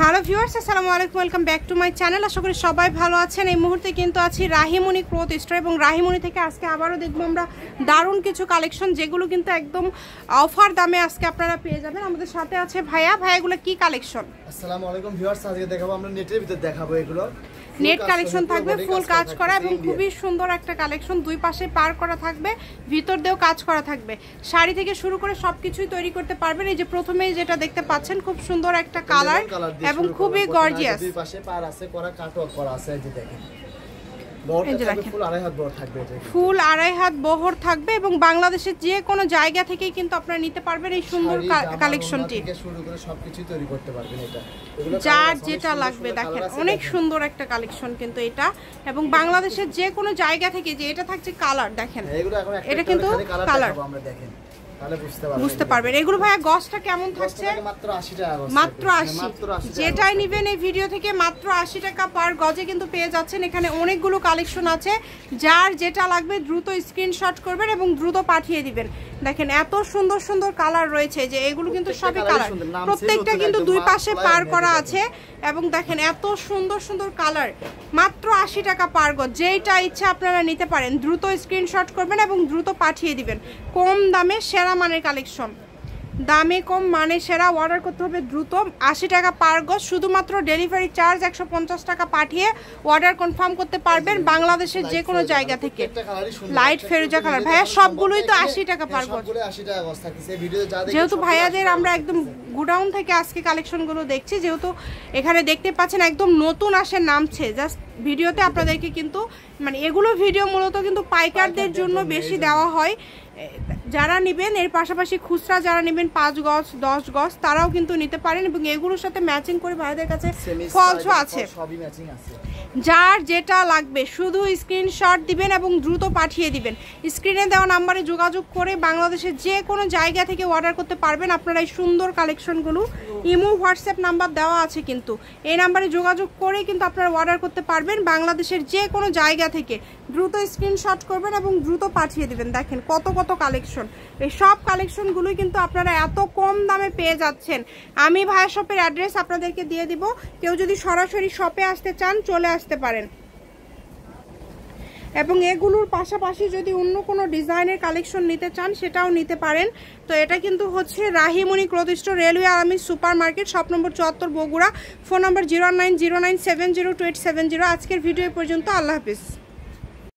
Hello viewers, আসসালামু আলাইকুম, welcome back to my channel. আশা করি সবাই ভালো আছেন। এই মুহূর্তে কিন্তু আছি রাহিমণি ক্লথ স্টোর এবং রাহিমণি থেকে আজকে আবারও দেখবো আমরা দারুণ কিছু কালেকশন, যেগুলো কিন্তু একদম অফার দামে আজকে আপনারা পেয়ে যাবেন। আমাদের সাথে আছে ভাইয়া। ভাইয়াগুলো কি কালেকশন? আসসালামু আলাইকুম ভিউয়ার্স, আজকে দেখাবো আমরা নেটের ভিতর দেখাবো এগুলো নেট কালেকশন থাকবে, ফুল কাজ করা এবং খুবই সুন্দর একটা কালেকশন। দুই পাশে পার করা থাকবে, ভিতর দিয়েও কাজ করা থাকবে। শাড়ি থেকে শুরু করে সবকিছুই তৈরি করতে পারবেন। এই যে প্রথমেই যেটা দেখতে পাচ্ছেন, খুব সুন্দর একটা কালার এবং খুবই গর্জিয়াস। দুই পাশে পার আছে করা, কাটওয়ার্ক করা আছে। এই যে দেখেন ফুল আড়াই হাত বহর থাকবে এবং বাংলাদেশের যে কোনো জায়গা থেকেই কিন্তু আপনারা নিতে পারবেন এই সুন্দর কালেকশনটি। যার যেটা লাগবে দেখেন, অনেক সুন্দর একটা কালেকশন কিন্তু এটা, এবং বাংলাদেশের যে কোনো জায়গা থেকে। যে এটা থাকছে কালার দেখেন, এটা কিন্তু কালার বুঝতে পারবেন। এগুলো ভাইয়া গজটা কেমন থাকছে? মাত্র 80। যেটাই নেবেন এই ভিডিও থেকে মাত্র 80 টাকা পার গজে কিন্তু পেয়ে যাচ্ছেন। এখানে অনেকগুলো কালেকশন আছে, যার যেটা লাগবে দ্রুত স্ক্রিনশট করবেন এবং দ্রুত পাঠিয়ে দিবেন। দেখেন এত সুন্দর সুন্দর কালার রয়েছে, যে এগুলো কিন্তু সবই কালার, প্রত্যেকটা কিন্তু দুই পাশে পার করা আছে। এবং দেখেন এত সুন্দর সুন্দর কালার, মাত্র 80 টাকা পার গজ। যেইটা ইচ্ছা আপনারা নিতে পারেন, দ্রুত স্ক্রিনশট করবেন এবং দ্রুত পাঠিয়ে দিবেন। কম দামে সেরা মানের কালেকশন, দামে কম মানে সেরা। অর্ডার করতে হবে দ্রুত। 80 টাকা পার গজ, শুধুমাত্র ডেলিভারি চার্জ 150 টাকা পাঠিয়ে অর্ডার কনফার্ম করতে পারবেন বাংলাদেশের যে কোনো জায়গা থেকে। লাইট ফেরুজা কালার ভাইয়া, সবগুলোই তো 80 টাকা পার গজ। যেহেতু ভাইয়াদের আমরা একদম গোডাউন থেকে আজকে কালেকশনগুলো দেখছি, যেহেতু এখানে দেখতে পাচ্ছেন একদম নতুন আসে নামছে। জাস্ট ভিডিওতে আপনাদেরকে কিন্তু মানে এগুলো ভিডিও মূলত কিন্তু পাইকারদের জন্য বেশি দেওয়া হয়। যারা নেবেন এর পাশাপাশি খুচরা যারা নেবেন 5 গজ 10 গজ তারাও কিন্তু নিতে পারেন, এবং এগুলোর সাথে ম্যাচিং করে ভাইদের কাছে ফলসও আছে। যার যেটা লাগবে শুধু স্ক্রিনশট দিবেন এবং দ্রুত পাঠিয়ে দিবেন। স্ক্রিনে দেওয়া নাম্বারে যোগাযোগ করে বাংলাদেশের যে কোনো জায়গা থেকে অর্ডার করতে পারবেন আপনারা এই সুন্দর কালেকশনগুলো। ইমো হোয়াটসঅ্যাপ নাম্বার দেওয়া আছে, কিন্তু এই নাম্বারে যোগাযোগ করে কিন্তু আপনারা অর্ডার করতে পারবেন বাংলাদেশের যে কোনো জায়গা থেকে। দ্রুত স্ক্রিনশট করবেন এবং দ্রুত পাঠিয়ে দিবেন। দেখেন কত কত কালেকশন, এই সব কালেকশনগুলোই কিন্তু আপনারা এত কম দামে পেয়ে যাচ্ছেন। আমি ভাইয়া শপের অ্যাড্রেস আপনাদেরকে দিয়ে দিব, কেউ যদি সরাসরি শপে আসতে চান চলে আসতে পারেন। এবং এগুলোর পাশাপাশি যদি অন্য কোনো ডিজাইনের কালেকশন নিতে চান সেটাও নিতে পারেন। তো এটা কিন্তু হচ্ছে Rahimoni cloth store, railway army super market, shop number 74, Bogura. Phone number 0909702870। আজকের ভিডিও পর্যন্ত, আল্লাহ হাফিজ।